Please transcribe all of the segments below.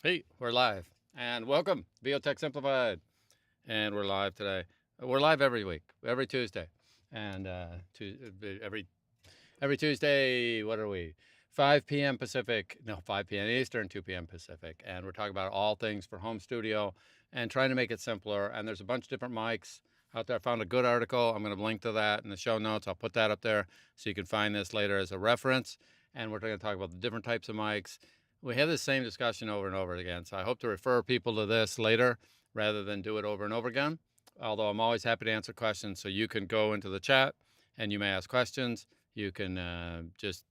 Hey, we're live and welcome, VOTech Simplified. And we're live today. We're live every week, every Tuesday. And every Tuesday, what are we? 5 p.m. Pacific, no, 5 p.m. Eastern, 2 p.m. Pacific. And we're talking about all things for home studio and trying to make it simpler. And there's a bunch of different mics out there. I found a good article. I'm going to link to that in the show notes. I'll put that up there so you can find this later as a reference. And we're going to talk about the different types of mics. We have the same discussion over and over again. So I hope to refer people to this later rather than do it over and over again. Although I'm always happy to answer questions. So you can go into the chat and you may ask questions. You can just,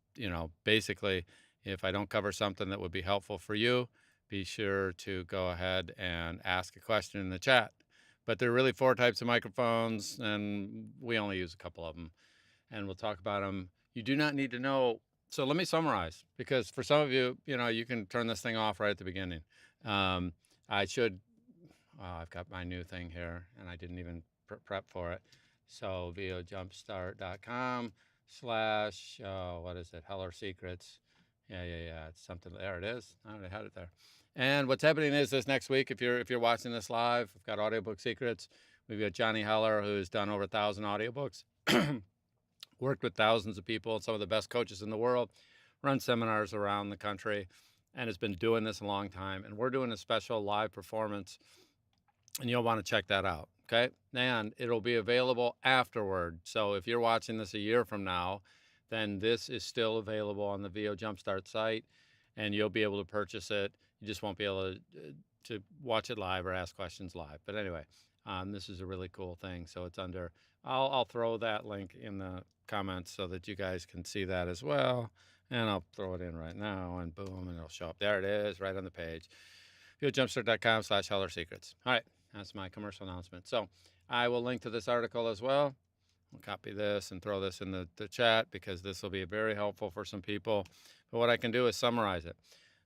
basically, if I don't cover something that would be helpful for you, be sure to go ahead and ask a question in the chat. But there are really 4 types of microphones, and we only use a couple of them. And we'll talk about them. You do not need to know. So let me summarize, because for some of you, you can turn this thing off right at the beginning. I should, I've got my new thing here, and I didn't even prep for it. So vojumpstart.com / what is it? Heller Secrets. Yeah. It's something. There it is. I already had it there. And what's happening is this next week, if you're watching this live, we've got Audiobook Secrets. We've got Johnny Heller, who's done over 1,000 audiobooks, worked with thousands of people, some of the best coaches in the world, run seminars around the country, and has been doing this a long time. And we're doing a special live performance, and you'll want to check that out. Okay. And it'll be available afterward. So if you're watching this a year from now, then this is still available on the VO Jumpstart site, and you'll be able to purchase it. You just won't be able to watch it live or ask questions live. But anyway, this is a really cool thing. So it's under, I'll throw that link in the comments so that you guys can see that as well. And I'll throw it in right now, and boom, and it'll show up. There it is, right on the page. VOJumpstart.com / Heller Secrets. All right. That's my commercial announcement. So I will link to this article as well. I'll copy this and throw this in the chat, because this will be very helpful for some people. But what I can do is summarize it.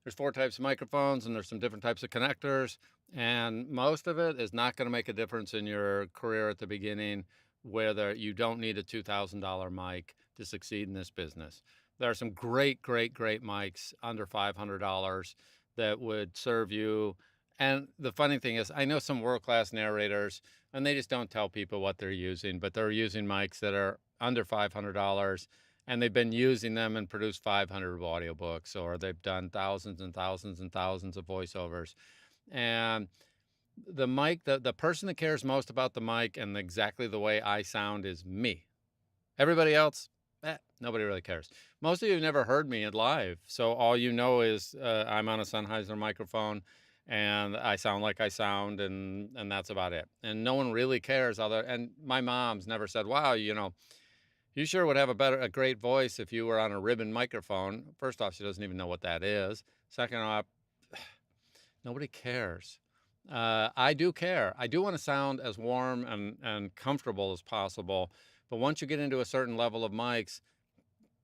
There's 4 types of microphones, and there's some different types of connectors. And most of it is not going to make a difference in your career at the beginning, where you don't need a $2,000 mic to succeed in this business. There are some great mics under $500 that would serve you. And the funny thing is, I know some world-class narrators, and they just don't tell people what they're using, but they're using mics that are under $500, and they've been using them and produced 500 audiobooks, or they've done thousands and thousands and thousands of voiceovers. And the mic, the person that cares most about the mic and exactly the way I sound is me. Everybody else, nobody really cares. Most of you have never heard me live, so all you know is I'm on a Sennheiser microphone, and I sound like I sound, and that's about it. And no one really cares. And my mom's never said, "Wow, you sure would have a great voice if you were on a ribbon microphone." First off, she doesn't even know what that is. Second off, nobody cares. I do care. I do want to sound as warm and comfortable as possible. But once you get into a certain level of mics,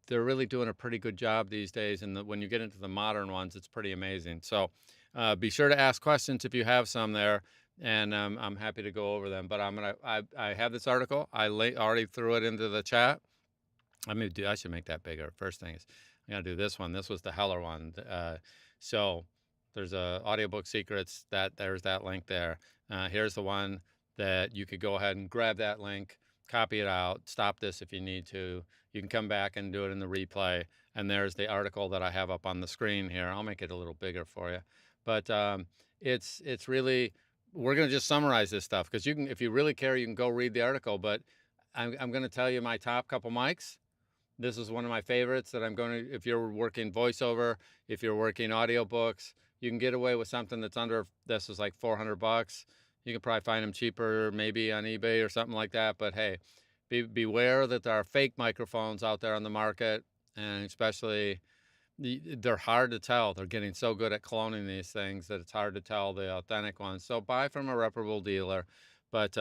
they're really doing a pretty good job these days. And when you get into the modern ones, it's pretty amazing. So be sure to ask questions if you have some there, and I'm happy to go over them. But I have this article. I already threw it into the chat. I should make that bigger. First thing is, I'm gonna do this one. This was the Heller one. So there's a Audiobook Secrets. There's that link there. Here's the one that you could go ahead and grab that link, copy it out, stop this if you need to. You can come back and do it in the replay. And there's the article that I have up on the screen here. I'll make it a little bigger for you. But it's really, we're going to just summarize this stuff, because if you really care, you can go read the article. But I'm going to tell you my top couple mics. This is one of my favorites that if you're working voiceover, if you're working audiobooks, you can get away with something that's this is like $400. You can probably find them cheaper, maybe on eBay or something like that. But hey, beware that there are fake microphones out there on the market, and especially they're hard to tell. They're getting so good at cloning these things that it's hard to tell the authentic ones. So buy from a reputable dealer. But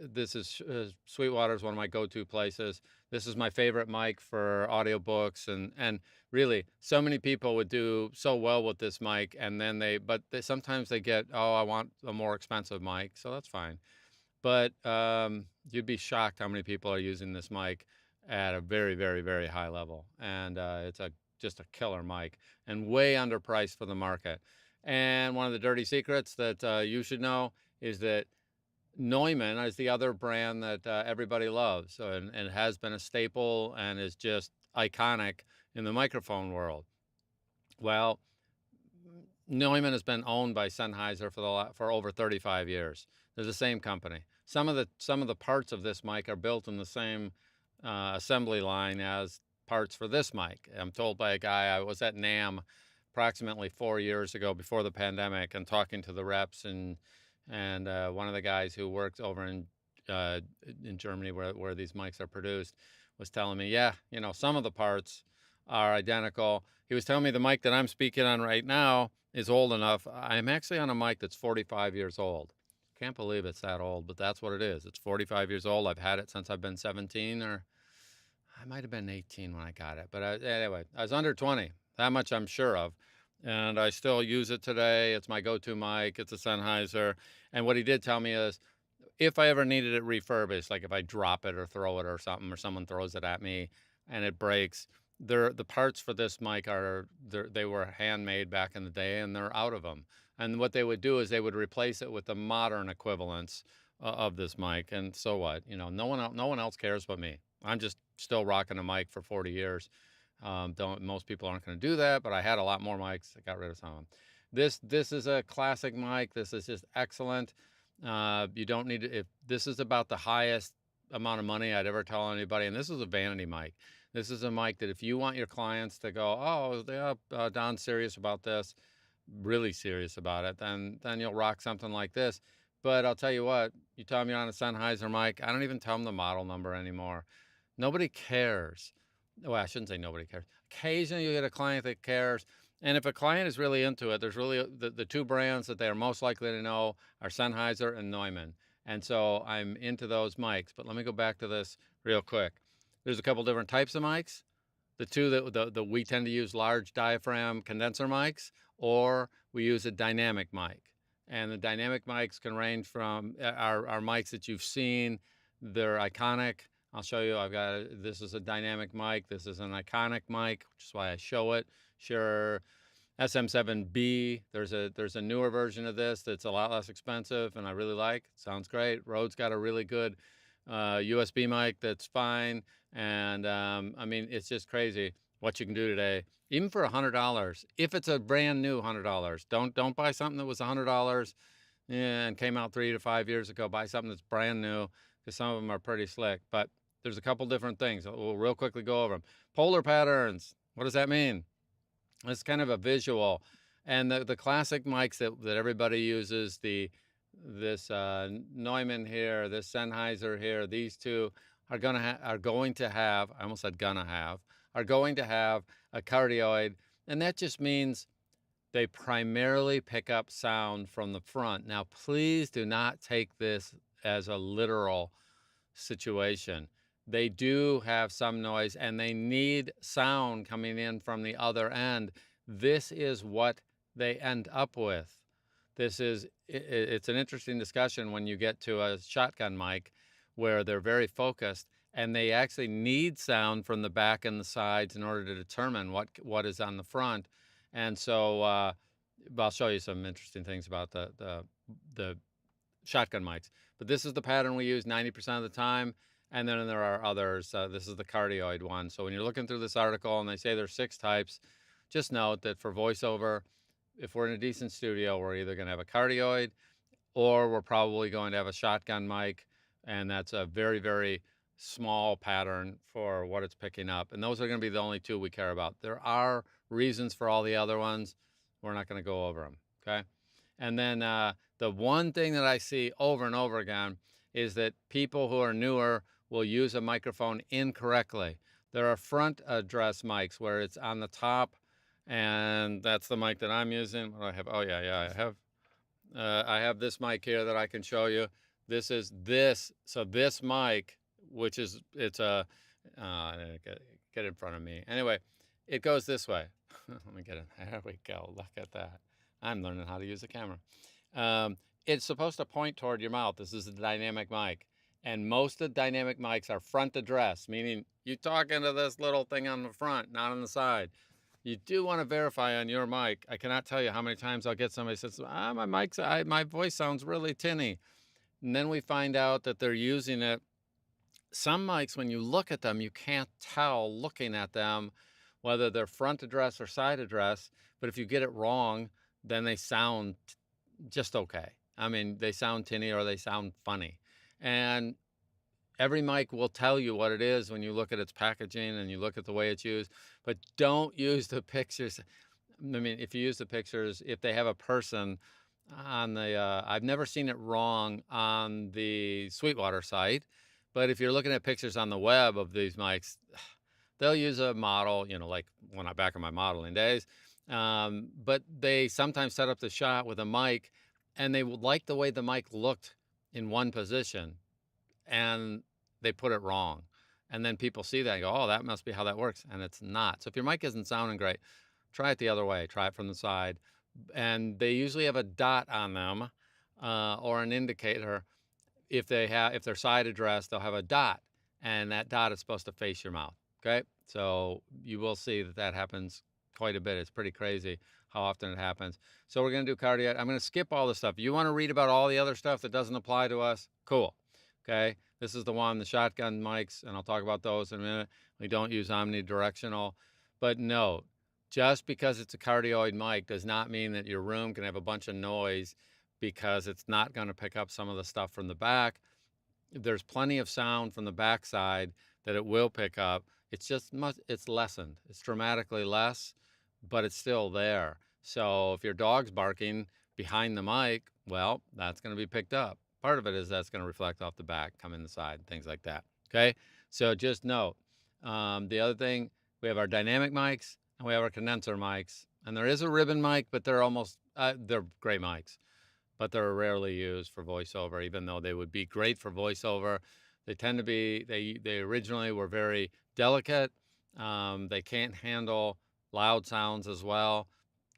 this is Sweetwater is one of my go-to places. This is my favorite mic for audiobooks, and really, so many people would do so well with this mic, and then sometimes they get, oh, I want a more expensive mic, so that's fine. But you'd be shocked how many people are using this mic at a very, very, very high level, and it's just a killer mic, and way underpriced for the market. And one of the dirty secrets that you should know is that Neumann is the other brand that everybody loves, and has been a staple and is just iconic in the microphone world. Well, Neumann has been owned by Sennheiser for over 35 years. They're the same company. Some of the parts of this mic are built in the same assembly line as parts for this mic. I'm told by a guy. I was at NAMM approximately 4 years ago before the pandemic, and talking to the reps, and one of the guys who works over in Germany where these mics are produced was telling me, yeah, some of the parts are identical. He was telling me the mic that I'm speaking on right now is old enough. I'm actually on a mic that's 45 years old. Can't believe it's that old, but that's what it is. It's 45 years old. I've had it since I've been 17, or I might have been 18 when I got it. But anyway, I was under 20. That much I'm sure of. And I still use it today. It's my go-to mic. It's a Sennheiser. And what he did tell me is, if I ever needed it refurbished, like if I drop it or throw it or something, or someone throws it at me and it breaks, the parts for this mic they were handmade back in the day, and they're out of them. And what they would do is they would replace it with the modern equivalents of this mic. And so what? No one else cares but me. I'm just still rocking a mic for 40 years. Most people aren't going to do that, but I had a lot more mics. I got rid of some of them. This is a classic mic. This is just excellent. You don't need to, if this is about the highest amount of money I'd ever tell anybody, and this is a vanity mic. This is a mic that if you want your clients to go, oh, yeah, Don's serious about this, really serious about it, then you'll rock something like this. But I'll tell you what, you tell me you're on a Sennheiser mic, I don't even tell them the model number anymore. Nobody cares. Well, I shouldn't say nobody cares. Occasionally you get a client that cares. And if a client is really into it, there's really the two brands that they are most likely to know are Sennheiser and Neumann. And so I'm into those mics. But let me go back to this real quick. There's a couple different types of mics. The two that we tend to use, large diaphragm condenser mics, or we use a dynamic mic. And the dynamic mics can range from our mics that you've seen. They're iconic. I'll show you. This is a dynamic mic. This is an iconic mic, which is why I show it. Shure SM7B. There's a newer version of this that's a lot less expensive, and I really like. Sounds great. Rode's got a really good USB mic that's fine. And I mean, it's just crazy what you can do today, even for $100. If it's a brand new $100, don't buy something that was $100 and came out 3 to 5 years ago. Buy something that's brand new, because some of them are pretty slick. But there's a couple different things. We'll real quickly go over them. Polar patterns. What does that mean? It's kind of a visual. And the classic mics that everybody uses, this Neumann here, this Sennheiser here, these two are going to have, I almost said are going to have a cardioid. And that just means they primarily pick up sound from the front. Now, please do not take this as a literal situation. They do have some noise, and they need sound coming in from the other end. This is what they end up with. It's an interesting discussion when you get to a shotgun mic where they're very focused, and they actually need sound from the back and the sides in order to determine what is on the front. And so I'll show you some interesting things about the shotgun mics. But this is the pattern we use 90% of the time. And then there are others. This is the cardioid one. So when you're looking through this article and they say there's 6 types, just note that for voiceover, if we're in a decent studio, we're either going to have a cardioid, or we're probably going to have a shotgun mic. And that's a very, very small pattern for what it's picking up. And those are going to be the only 2 we care about. There are reasons for all the other ones. We're not going to go over them. Okay. And then the one thing that I see over and over again is that people who are newer will use a microphone incorrectly. There are front address mics where it's on the top, and that's the mic that I'm using. What do I have? Oh yeah, I have this mic here that I can show you. This is this. So this mic, which is it's a get in front of me. Anyway, it goes this way. Let me get it. There we go. Look at that. I'm learning how to use a camera. It's supposed to point toward your mouth. This is a dynamic mic. And most of the dynamic mics are front address, meaning you talk into this little thing on the front, not on the side. you do want to verify on your mic. I cannot tell you how many times I'll get somebody says, my voice sounds really tinny. And then we find out that they're using it. Some mics, when you look at them, you can't tell looking at them whether they're front address or side address. But if you get it wrong, then they sound just okay. I mean, they sound tinny or they sound funny. And every mic will tell you what it is when you look at its packaging and you look at the way it's used, but don't use the pictures. I mean, if you use the pictures, if they have a person on the, I've never seen it wrong on the Sweetwater site, but if you're looking at pictures on the web of these mics, they'll use a model, like when I'm back in my modeling days, but they sometimes set up the shot with a mic and they would like the way the mic looked in one position and they put it wrong. And then people see that and go, oh, that must be how that works. And it's not. So if your mic isn't sounding great, try it the other way. Try it from the side. And they usually have a dot on them or an indicator. If they're side addressed, they'll have a dot. And that dot is supposed to face your mouth. Okay? So you will see that happens quite a bit. It's pretty crazy how often it happens. So we're going to do cardiac. I'm going to skip all the stuff. You want to read about all the other stuff that doesn't apply to us? Cool. Okay, this is the one, the shotgun mics, and I'll talk about those in a minute. We don't use omnidirectional, but note, just because it's a cardioid mic does not mean that your room can have a bunch of noise because it's not going to pick up some of the stuff from the back. There's plenty of sound from the back side that it will pick up. It's it's lessened. It's dramatically less, but it's still there. So if your dog's barking behind the mic, well, that's going to be picked up. Part of it is that's going to reflect off the back, come in the side, things like that. Okay, so just note. The other thing, we have our dynamic mics and we have our condenser mics, and there is a ribbon mic, but they're great mics, but they're rarely used for voiceover, even though they would be great for voiceover. They tend to be, they originally were very delicate. They can't handle loud sounds as well.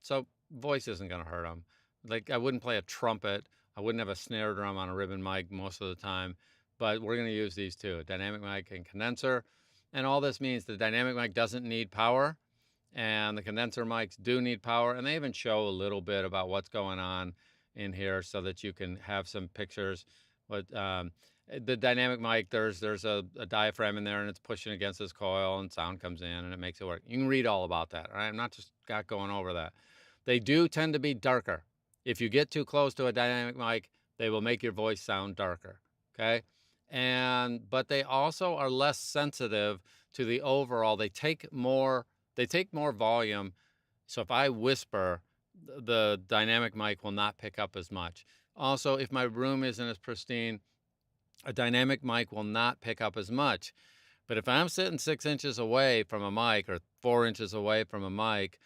So voice isn't going to hurt them. Like I wouldn't play a trumpet. I wouldn't have a snare drum on a ribbon mic most of the time, but we're going to use these two, dynamic mic and condenser. And all this means the dynamic mic doesn't need power and the condenser mics do need power. And they even show a little bit about what's going on in here so that you can have some pictures. But the dynamic mic, there's a diaphragm in there and it's pushing against this coil and sound comes in and it makes it work. You can read all about that. All right? I'm not just going over that. They do tend to be darker. If you get too close to a dynamic mic, they will make your voice sound darker, okay? But they also are less sensitive to the overall. They take more volume. So if I whisper, the dynamic mic will not pick up as much. Also, if my room isn't as pristine, a dynamic mic will not pick up as much. But if I'm sitting 6 inches away from a mic or 4 inches away from a mic,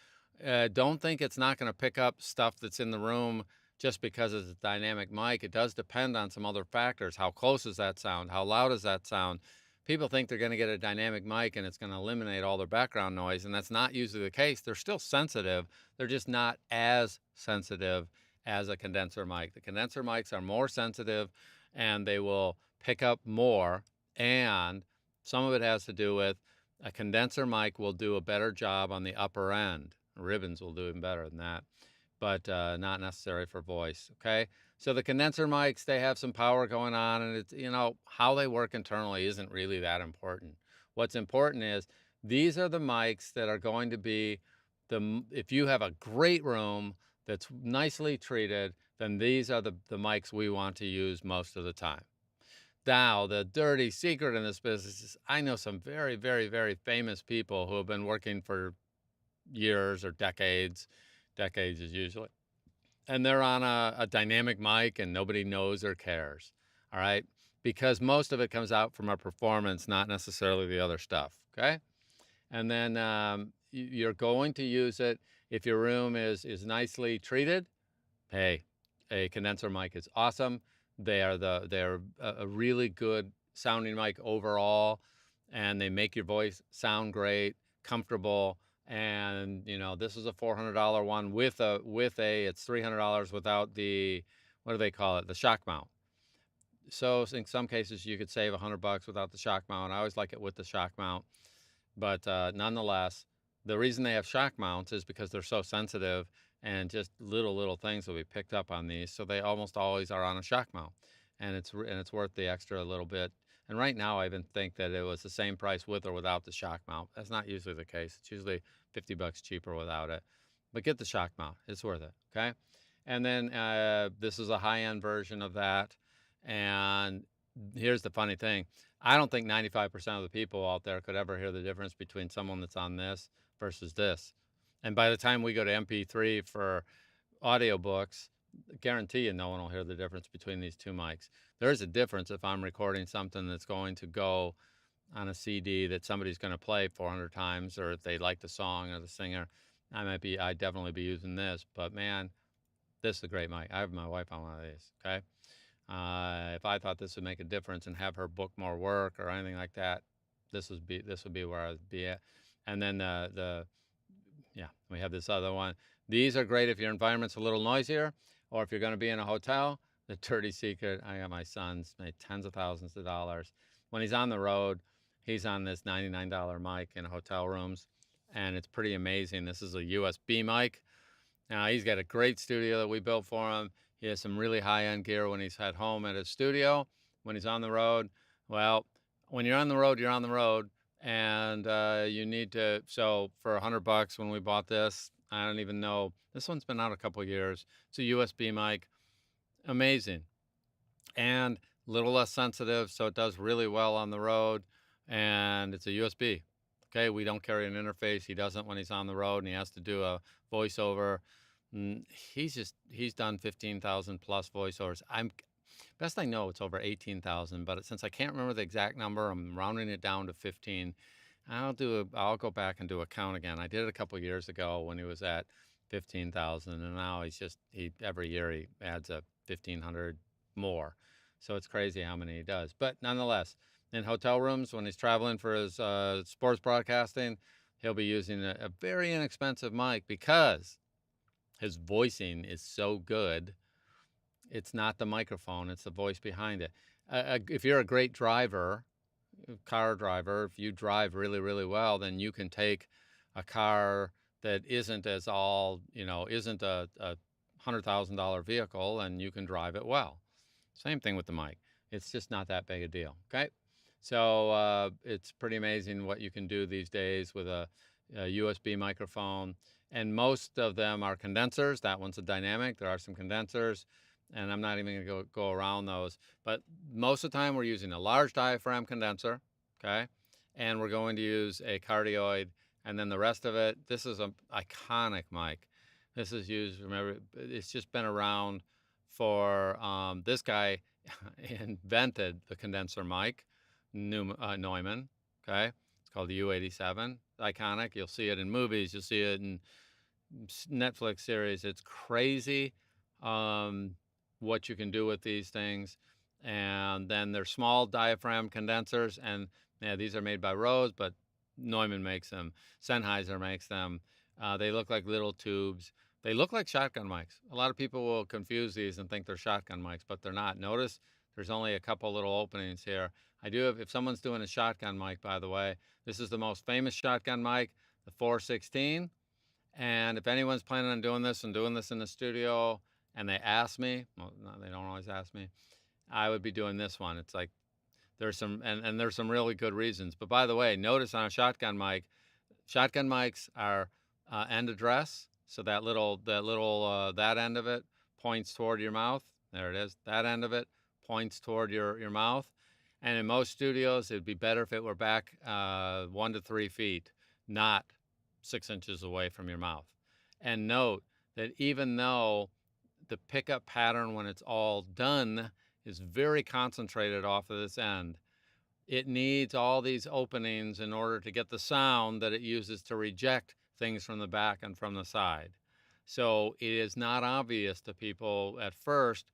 don't think it's not going to pick up stuff that's in the room just because it's a dynamic mic. It does depend on some other factors. How close is that sound? How loud is that sound? People think they're going to get a dynamic mic and it's going to eliminate all their background noise, and that's not usually the case. They're still sensitive. They're just not as sensitive as a condenser mic. The condenser mics are more sensitive and they will pick up more, and some of it has to do with a condenser mic will do a better job on the upper end. Ribbons will do even better than that, but not necessary for voice, okay? So the condenser mics, they have some power going on, and it's, how they work internally isn't really that important. What's important is these are the mics that are going to be, if you have a great room that's nicely treated, then these are the mics we want to use most of the time. Now, the dirty secret in this business is I know some very, very, very famous people who have been working for years or decades is usually, and they're on a dynamic mic and nobody knows or cares, all right? Because most of it comes out from our performance, not necessarily the other stuff, okay? And then you're going to use it if your room is nicely treated. Hey, a condenser mic is awesome. They're a really good sounding mic overall, and they make your voice sound great, comfortable. And this is a $400 one with a it's $300 without the, what do they call it, the shock mount. So in some cases you could save $100 without the shock mount. I always like it with the shock mount, but nonetheless, The reason they have shock mounts is because they're so sensitive, and just little things will be picked up on these, so they almost always are on a shock mount, and it's worth the extra little bit. And right now, I even think that it was the same price with or without the shock mount. That's not usually the case. It's usually $50 cheaper without it, but get the shock mount. It's worth it. Okay. And then this is a high-end version of that. And here's the funny thing. I don't think 95% of the people out there could ever hear the difference between someone that's on this versus this. And by the time we go to MP3 for audiobooks, guarantee you no one will hear the difference between these two mics. There is a difference if I'm recording something that's going to go on a CD that somebody's going to play 400 times, or if they like the song or the singer. I'd definitely be using this, but man, this is a great mic. I have my wife on one of these, okay? If I thought this would make a difference and have her book more work or anything like that, this would be where I'd be at. And then yeah, we have this other one. These are great if your environment's a little noisier, or if you're going to be in a hotel. The Dirty Secret, I got my son's made tens of thousands of dollars. When he's on the road, he's on this $99 mic in hotel rooms, and it's pretty amazing. This is a USB mic. Now, he's got a great studio that we built for him. He has some really high-end gear when he's at home at his studio. When he's on the road, well, when you're on the road, you're on the road, and you need to. So for $100 when we bought this, I don't even know. This one's been out a couple of years. It's a USB mic, amazing, and a little less sensitive, so it does really well on the road. And it's a USB. Okay, we don't carry an interface. He doesn't when he's on the road, and he has to do a voiceover. He's done 15,000 plus voiceovers. Best I know it's over 18,000, but since I can't remember the exact number, I'm rounding it down to 15. I'll go back and do a count again. I did it a couple of years ago when he was at 15,000, and now every year he adds a 1,500 more. So it's crazy how many he does. But nonetheless, in hotel rooms, when he's traveling for his sports broadcasting, he'll be using a very inexpensive mic because his voicing is so good. It's not the microphone, it's the voice behind it. If you're a great driver, car driver, if you drive really, really well, then you can take a car that isn't isn't a $100,000 vehicle, and you can drive it well. Same thing with the mic. It's just not that big a deal, okay? So it's pretty amazing what you can do these days with a USB microphone. And most of them are condensers. That one's a dynamic. There are some condensers, and I'm not even going to go around those. But most of the time, we're using a large diaphragm condenser, okay? And we're going to use a cardioid, and then the rest of it, this is an iconic mic. This is used, remember, it's just been around for, this guy invented the condenser mic, Neumann, okay? It's called the U87. Iconic. You'll see it in movies. You'll see it in Netflix series. It's crazy what you can do with these things. And then they're small diaphragm condensers, and yeah, these are made by Rose, but Neumann makes them. Sennheiser makes them. They look like little tubes. They look like shotgun mics. A lot of people will confuse these and think they're shotgun mics, but they're not. Notice there's only a couple little openings here. If someone's doing a shotgun mic, by the way, this is the most famous shotgun mic, the 416. And if anyone's planning on doing this and doing this in the studio, and they ask me, well, no, they don't always ask me, I would be doing this one. It's like there's some really good reasons. But by the way, notice on a shotgun mic, shotgun mics are end address. So that end of it points toward your mouth. There it is. That end of it points toward your mouth. And in most studios, it'd be better if it were back 1 to 3 feet, not 6 inches away from your mouth. And note that even though the pickup pattern when it's all done is very concentrated off of this end, it needs all these openings in order to get the sound that it uses to reject things from the back and from the side. So it is not obvious to people at first,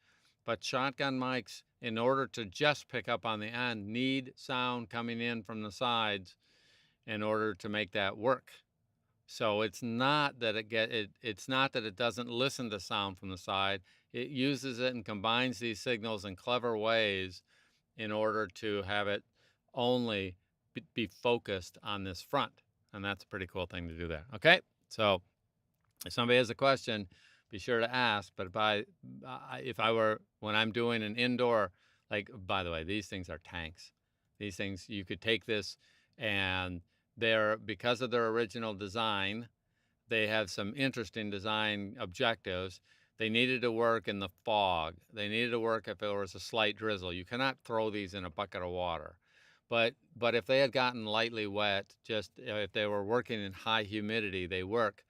but shotgun mics, in order to just pick up on the end, need sound coming in from the sides in order to make that work. So it's not that it doesn't listen to sound from the side. It uses it and combines these signals in clever ways in order to have it only be focused on this front. and that's a pretty cool thing to do there. Okay, so if somebody has a question, be sure to ask. But if I were, when I'm doing an indoor, like, by the way, these things are tanks. These things, you could take this, and they're, because of their original design, they have some interesting design objectives. They needed to work in the fog. They needed to work if there was a slight drizzle. You cannot throw these in a bucket of water. But if they had gotten lightly wet, just if they were working in high humidity, they work.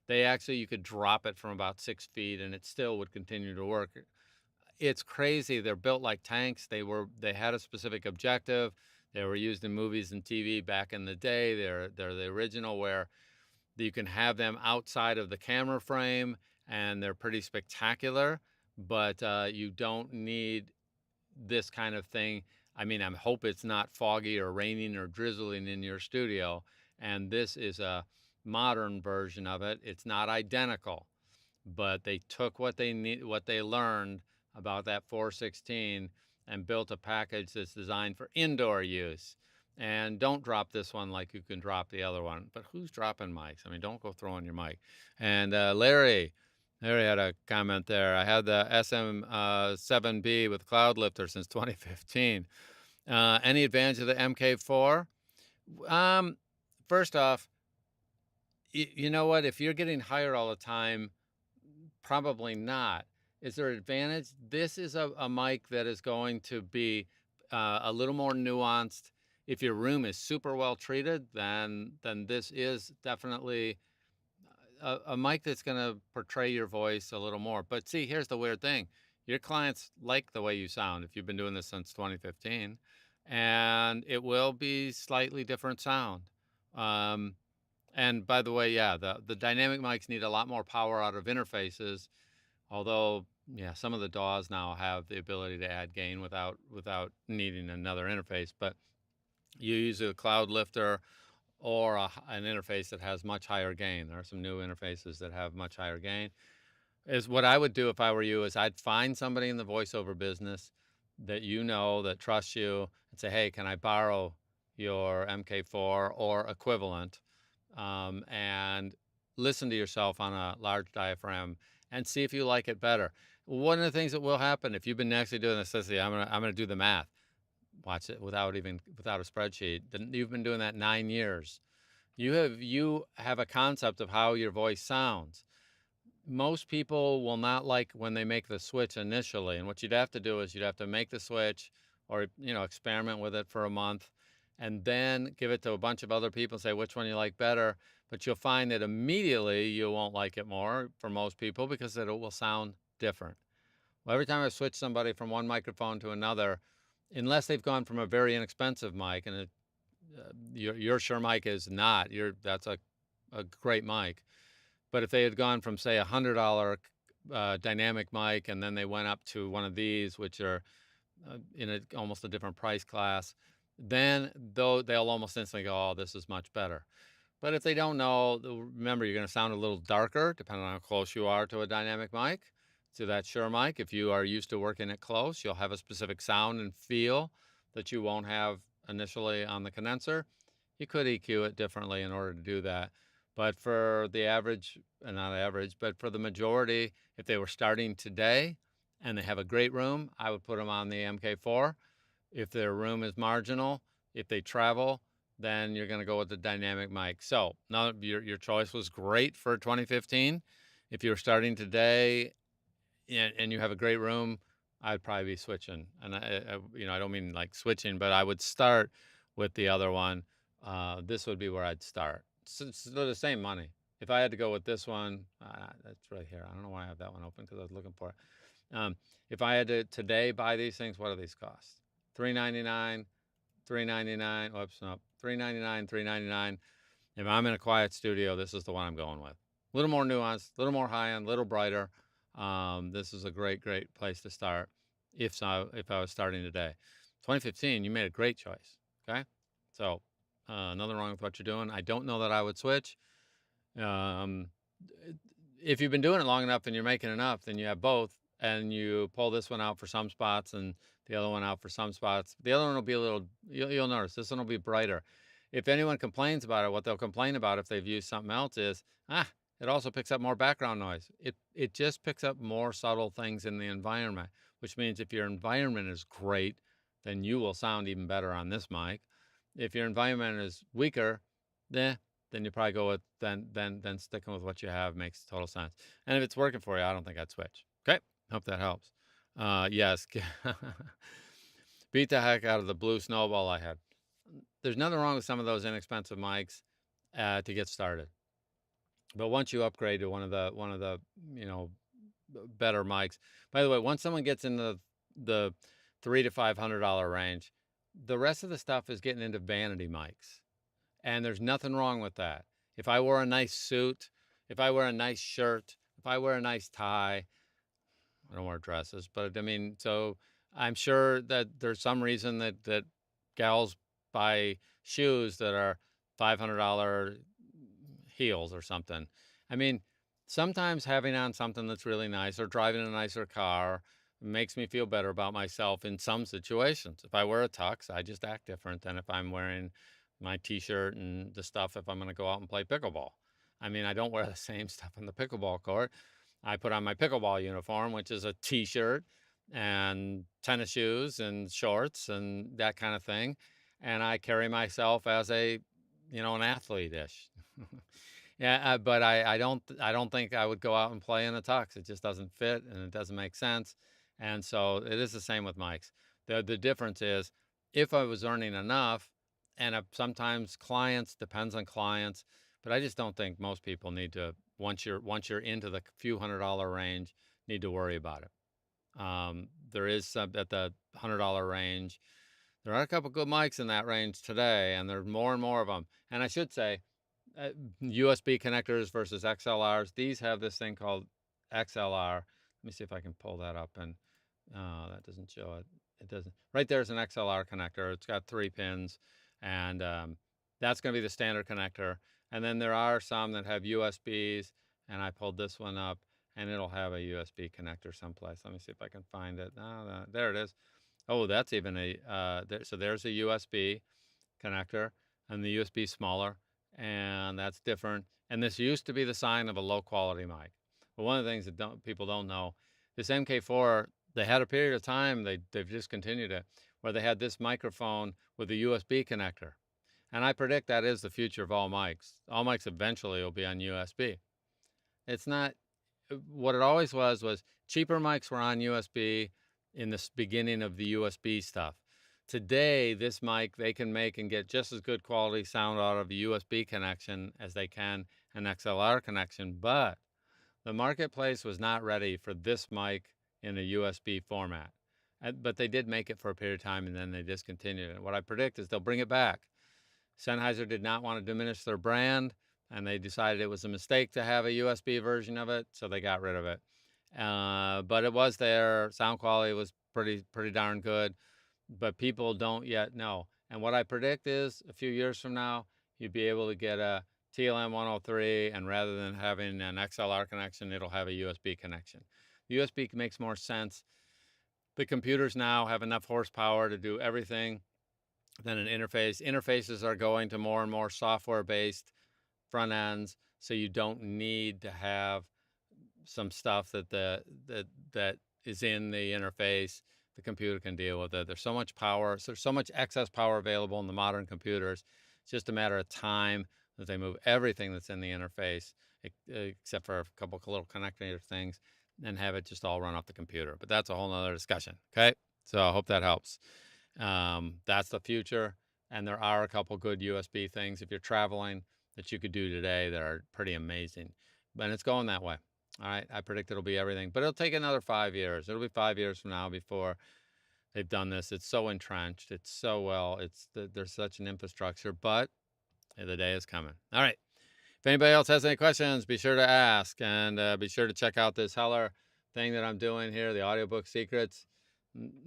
They actually, you could drop it from about 6 feet and it still would continue to work. It's crazy. They're built like tanks. They had a specific objective. They were used in movies and TV back in the day. They're the original, where you can have them outside of the camera frame, and they're pretty spectacular, but you don't need this kind of thing. I mean, I hope it's not foggy or raining or drizzling in your studio, and this is a modern version of it. It's not identical, but they took what they learned about that 416 and built a package that's designed for indoor use. And don't drop this one like you can drop the other one. But who's dropping mics? I mean, don't go throwing your mic. And Larry had a comment there. I had the SM7B with Cloud Lifter since 2015. Any advantage of the MK4? First off, you know what? If you're getting hired all the time, probably not. Is there an advantage? This is a mic that is going to be a little more nuanced. If your room is super well treated, then this is definitely a mic that's going to portray your voice a little more. But see, here's the weird thing. Your clients like the way you sound if you've been doing this since 2015, and it will be slightly different sound. And by the way, yeah, the dynamic mics need a lot more power out of interfaces, although, yeah, some of the DAWs now have the ability to add gain without needing another interface. But you use a Cloud Lifter or an interface that has much higher gain. There are some new interfaces that have much higher gain. Is what I would do if I were you is I'd find somebody in the voiceover business that that trusts you, and say, hey, can I borrow your MK4 or equivalent, and listen to yourself on a large diaphragm and see if you like it better. One of the things that will happen if you've been actually doing this, let's see, I'm gonna do the math. Watch it without a spreadsheet. You've been doing that 9 years. You have a concept of how your voice sounds. Most people will not like when they make the switch initially, and what you'd have to do is you'd have to make the switch, or experiment with it for a month, and then give it to a bunch of other people and say which one you like better. But you'll find that immediately you won't like it more for most people because it will sound different. Well, every time I switch somebody from one microphone to another, unless they've gone from a very inexpensive mic, and your Shure mic is not, that's a great mic. But if they had gone from, say, $100 dynamic mic, and then they went up to one of these, which are in almost a different price class, then they'll almost instantly go, oh, this is much better. But if they don't know, remember, you're going to sound a little darker depending on how close you are to a dynamic mic, to that Shure mic. If you are used to working it close, you'll have a specific sound and feel that you won't have initially on the condenser. You could EQ it differently in order to do that. But for the average, not average, but for the majority, if they were starting today and they have a great room, I would put them on the MK4. If their room is marginal, if they travel, then you're going to go with the dynamic mic. So now your choice was great for 2015. If you're starting today and you have a great room, I'd probably be switching. And I don't mean like switching, but I would start with the other one. This would be where I'd start. It's the same money. If I had to go with this one, that's right here. I don't know why I have that one open because I was looking for it. If I had to today buy these things, what do these cost? $399, $399. Oops, no, $399, $399. If I'm in a quiet studio, this is the one I'm going with. A little more nuanced, a little more high-end, a little brighter. This is a great place to start if I was starting today. 2015, you made a great choice, okay? So nothing wrong with what you're doing. I don't know that I would switch. If you've been doing it long enough and you're making enough, then you have both, and you pull this one out for some spots and the other one out for some spots. The other one will be a little, you'll notice this one will be brighter. if anyone complains about it, what they'll complain about if they've used something else is, it also picks up more background noise. It just picks up more subtle things in the environment, which means if your environment is great, then you will sound even better on this mic. If your environment is weaker, then you probably go with then sticking with what you have makes total sense. And if it's working for you, I don't think I'd switch. Okay, hope that helps. Yes, beat the heck out of the blue snowball I had. There's nothing wrong with some of those inexpensive mics to get started, but once you upgrade to one of the better mics. By the way, once someone gets into the $300 to $500 range, the rest of the stuff is getting into vanity mics. And there's nothing wrong with that. If I wore a nice suit, if I wear a nice shirt, if I wear a nice tie, I don't wear dresses, but I mean, so I'm sure that there's some reason that gals buy shoes that are $500 heels or something. I mean, sometimes having on something that's really nice or driving a nicer car makes me feel better about myself in some situations. If I wear a tux, I just act different than if I'm wearing my t-shirt and the stuff if I'm going to go out and play pickleball. I mean, I don't wear the same stuff on the pickleball court. I put on my pickleball uniform, which is a t-shirt and tennis shoes and shorts and that kind of thing. And I carry myself as an athlete-ish. Yeah, but I don't think I would go out and play in a tux. It just doesn't fit and it doesn't make sense. And so it is the same with mics. The difference is if I was earning enough, and sometimes clients, depends on clients, but I just don't think most people need to, once you're into the few $100 range, need to worry about it. There is some at the $100 range. There are a couple good mics in that range today, and there's more and more of them. And I should say, USB connectors versus XLRs. These have this thing called XLR. Let me see if I can pull that up, and that doesn't show it. It doesn't. Right there's an XLR connector. It's got 3 pins, and that's going to be the standard connector. And then there are some that have USBs, and I pulled this one up, and it'll have a USB connector someplace. Let me see if I can find it. There it is. Oh, that's even so there's a USB connector, and the USB smaller, and that's different. And this used to be the sign of a low quality mic. But one of the things that people don't know, this MK4, they had a period of time, they've discontinued it, where they had this microphone with a USB connector. And I predict that is the future of all mics. All mics eventually will be on USB. It's not, what it always was cheaper mics were on USB in the beginning of the USB stuff. Today, this mic, they can make and get just as good quality sound out of a USB connection as they can an XLR connection, but the marketplace was not ready for this mic in a USB format. But they did make it for a period of time, and then they discontinued it. What I predict is they'll bring it back. Sennheiser did not want to diminish their brand, and they decided it was a mistake to have a USB version of it, so they got rid of it. But it was there. Sound quality was pretty darn good, but people don't yet know. And what I predict is a few years from now, you'd be able to get a TLM 103, and rather than having an XLR connection, it'll have a USB connection. The USB makes more sense. The computers now have enough horsepower to do everything than an interface. Interfaces are going to more and more software-based front ends, so you don't need to have some stuff that is in the interface. The computer can deal with it. There's so much power, so there's so much excess power available in the modern computers. It's just a matter of time that they move everything that's in the interface, except for a couple little connector things, and have it just all run off the computer. But that's a whole nother discussion. Okay, so I hope that helps. That's the future, and there are a couple good USB things if you're traveling that you could do today that are pretty amazing. But it's going that way. All right, I predict it'll be everything, but it'll take another 5 years. It'll be 5 years from now before they've done this. It's so entrenched. It's so well. There's such an infrastructure, but the day is coming. All right. If anybody else has any questions, be sure to ask, and be sure to check out this Heller thing that I'm doing here, the audiobook secrets.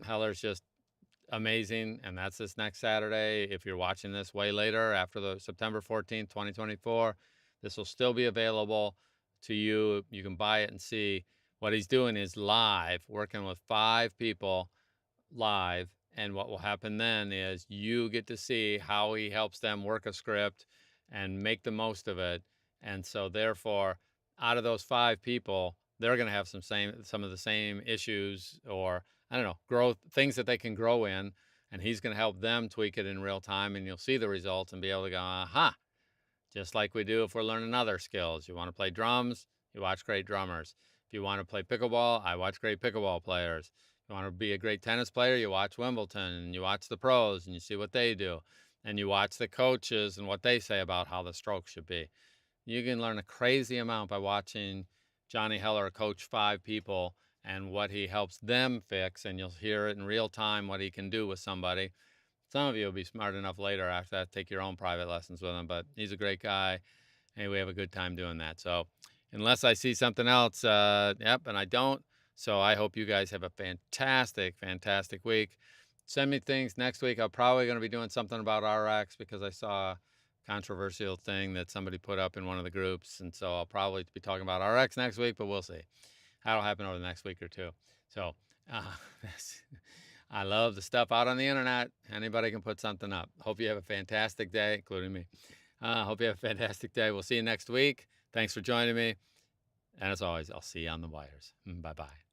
Heller's just amazing, and that's this next Saturday. If you're watching this way later, after the September 14th, 2024, this will still be available to you. You can buy it and see. What he's doing is live, working with 5 people live, And what will happen then is you get to see how he helps them work a script and make the most of it. And so therefore, out of those 5 people, they're going to have some of the same issues, or I don't know, growth things that they can grow in, and he's going to help them tweak it in real time, and you'll see the results and be able to go, aha, just like we do if we're learning other skills. You want to play drums, you watch great drummers. If you want to play pickleball, I watch great pickleball players. If you want to be a great tennis player, you watch Wimbledon, and you watch the pros and you see what they do. And you watch the coaches and what they say about how the stroke should be. You can learn a crazy amount by watching Johnny Heller coach 5 people and what he helps them fix, and you'll hear it in real time what he can do with somebody. Some of you will be smart enough later after that to take your own private lessons with him, but he's a great guy, and we have a good time doing that. So unless I see something else, yep, and I don't. So I hope you guys have a fantastic, fantastic week. Send me things next week. I'm probably going to be doing something about RX because I saw a controversial thing that somebody put up in one of the groups. And so I'll probably be talking about RX next week, but we'll see. That'll happen over the next week or two. So I love the stuff out on the internet. Anybody can put something up. Hope you have a fantastic day, including me. Hope you have a fantastic day. We'll see you next week. Thanks for joining me. And as always, I'll see you on the wires. Bye-bye.